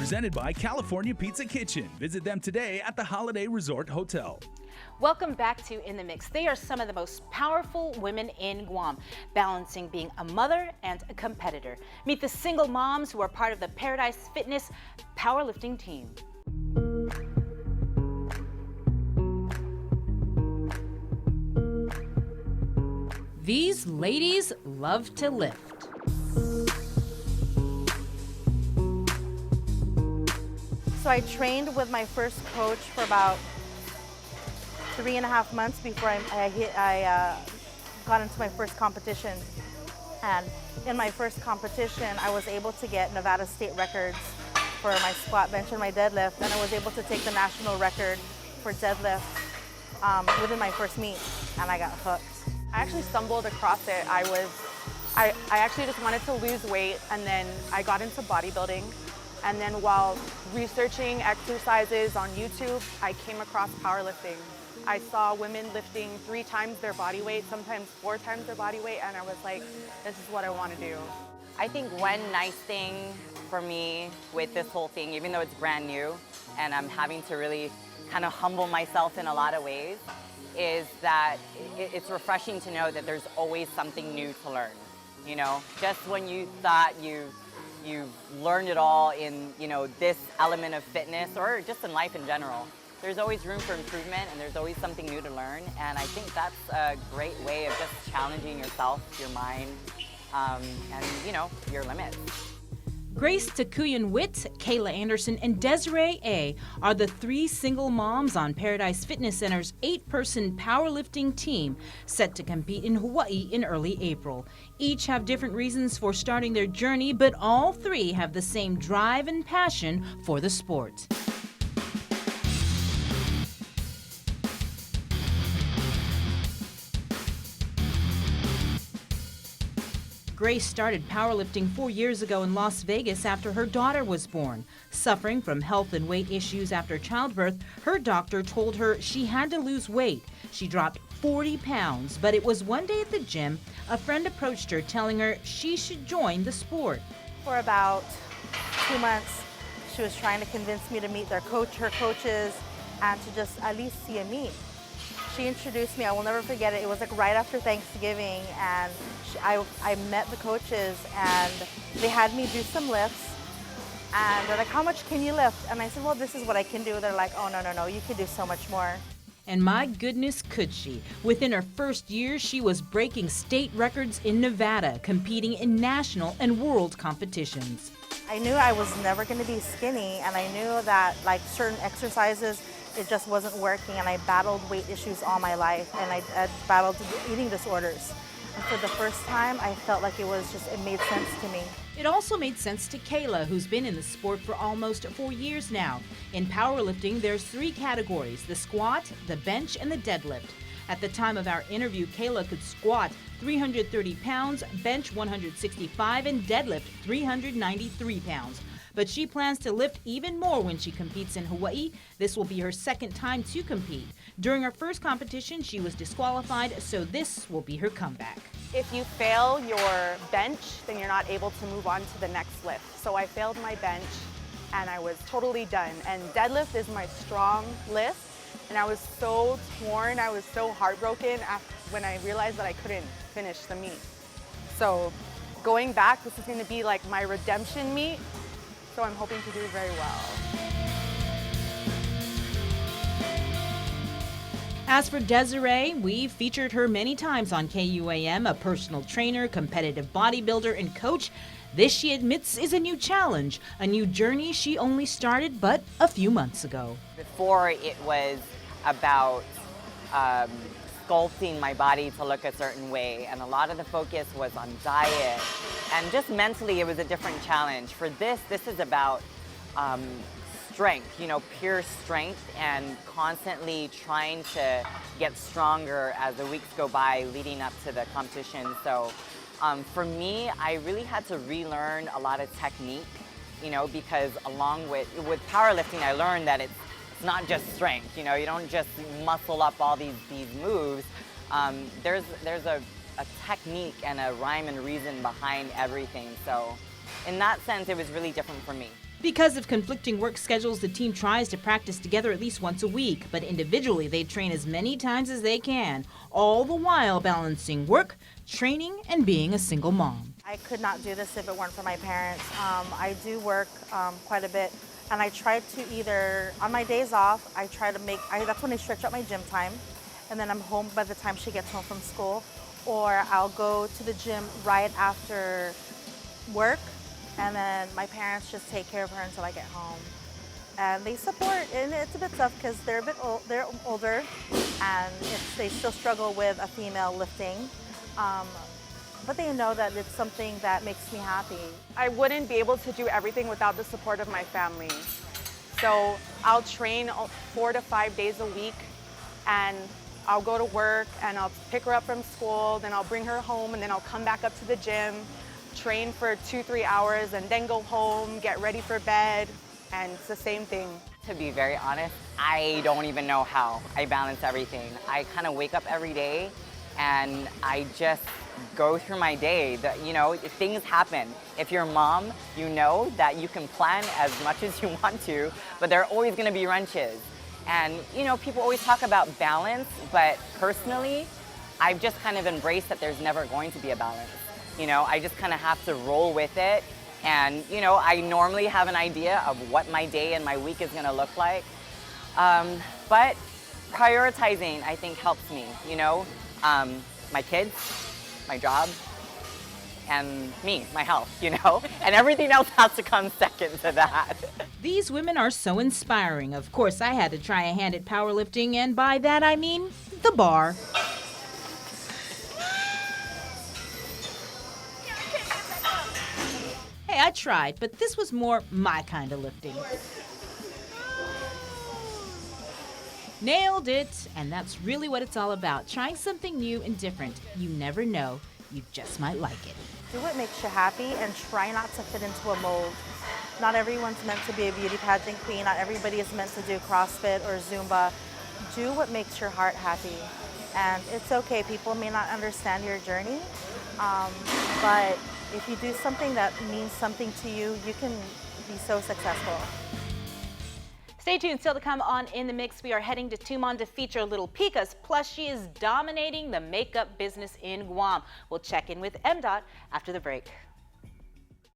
presented by California Pizza Kitchen. Visit them today at the Holiday Resort Hotel. Welcome back to In the Mix. They are some of the most powerful women in Guam, balancing being a mother and a competitor. Meet the single moms who are part of the Paradise Fitness powerlifting team. These ladies love to lift. So I trained with my first coach for about 3.5 months before I got into my first competition. And in my first competition, I was able to get Nevada state records for my squat, bench, and my deadlift, and I was able to take the national record for deadlift within my first meet, and I got hooked. I actually stumbled across it. I actually just wanted to lose weight, and then I got into bodybuilding. And then while researching exercises on YouTube, I came across powerlifting. I saw women lifting 3 times their body weight, sometimes 4 times their body weight, and I was like, this is what I want to do. I think one nice thing for me with this whole thing, even though it's brand new, and I'm having to really kind of humble myself in a lot of ways, is that it's refreshing to know that there's always something new to learn. You know, just when you thought you've learned it all in, you know, this element of fitness or just in life in general, there's always room for improvement and there's always something new to learn. And I think that's a great way of just challenging yourself, your mind, and, you know, your limits. Grace Takuyan Witt, Kayla Anderson, and Desiree A. are the 3 single moms on Paradise Fitness Center's 8-person powerlifting team set to compete in Hawaii in early April. Each have different reasons for starting their journey, but all 3 have the same drive and passion for the sport. Grace started powerlifting 4 years ago in Las Vegas after her daughter was born. Suffering from health and weight issues after childbirth, her doctor told her she had to lose weight. She dropped 40 pounds, but it was one day at the gym, a friend approached her telling her she should join the sport. For about 2 months, she was trying to convince me to meet her coaches, and to just at least see a meet. She introduced me, I will never forget it. It was like right after Thanksgiving, and I met the coaches, and they had me do some lifts, and they're like, how much can you lift? And I said, well, this is what I can do. They're like, oh, no, you can do so much more. And my goodness, could she. Within her first year, she was breaking state records in Nevada, competing in national and world competitions. I knew I was never going to be skinny, and I knew that like certain exercises, it just wasn't working, and I battled weight issues all my life, and I battled eating disorders. And for the first time, I felt like it made sense to me. It also made sense to Kayla, who's been in the sport for almost 4 years now. In powerlifting, there's 3 categories: the squat, the bench, and the deadlift. At the time of our interview, Kayla could squat 330 pounds, bench 165, and deadlift 393 pounds. But she plans to lift even more when she competes in Hawaii. This will be her second time to compete. During her first competition, she was disqualified, so this will be her comeback. If you fail your bench, then you're not able to move on to the next lift. So I failed my bench and I was totally done. And deadlift is my strong lift. And I was so torn, I was so heartbroken when I realized that I couldn't finish the meet. So going back, this is going to be like my redemption meet. So I'm hoping to do very well. As for Desiree, we've featured her many times on KUAM, a personal trainer, competitive bodybuilder, and coach. This, she admits, is a new challenge, a new journey she only started but a few months ago. Before, it was about sculpting my body to look a certain way, and a lot of the focus was on diet, and just mentally it was a different challenge. For this is about strength, you know, pure strength, and constantly trying to get stronger as the weeks go by leading up to the competition. So for me, I really had to relearn a lot of technique, you know, because along with powerlifting, I learned that it's not just strength, you know, you don't just muscle up all these moves. There's a technique and a rhyme and reason behind everything. So in that sense, it was really different for me. Because of conflicting work schedules, the team tries to practice together at least once a week, but individually they train as many times as they can, all the while balancing work, training, and being a single mom. I could not do this if it weren't for my parents. I do work quite a bit, and I try to either, on my days off, I try to that's when I stretch out my gym time, and then I'm home by the time she gets home from school, or I'll go to the gym right after work, and then my parents just take care of her until I get home. And they support, and it's a bit tough because they're they're older, and they still struggle with a female lifting. But they know that it's something that makes me happy. I wouldn't be able to do everything without the support of my family. So I'll train 4 to 5 days a week, and I'll go to work and I'll pick her up from school, then I'll bring her home, and then I'll come back up to the gym, train for 2-3 hours, and then go home, get ready for bed, and it's the same thing. To be very honest, I don't even know how I balance everything. I kind of wake up every day and I just go through my day. You know, things happen. If you're a mom, you know that you can plan as much as you want to, but there are always going to be wrenches. And, you know, people always talk about balance, but personally, I've just kind of embraced that there's never going to be a balance. You know, I just kind of have to roll with it. And, you know, I normally have an idea of what my day and my week is going to look like. But prioritizing, I think, helps me, you know. My kids, my job, and me, my health, you know. And everything else has to come second to that. These women are so inspiring. Of course, I had to try a hand at powerlifting, and by that I mean the bar. Hey, I tried, but this was more my kind of lifting. Nailed it! And that's really what it's all about. Trying something new and different. You never know. You just might like it. Do what makes you happy and try not to fit into a mold. Not everyone's meant to be a beauty pageant queen. Not everybody is meant to do CrossFit or Zumba. Do what makes your heart happy. And it's okay, people may not understand your journey, but if you do something that means something to you, you can be so successful. Stay tuned. Still to come on In the Mix, we are heading to Tumon to feature Little Pika's, plus she is dominating the makeup business in Guam. We'll check in with MDOT after the break.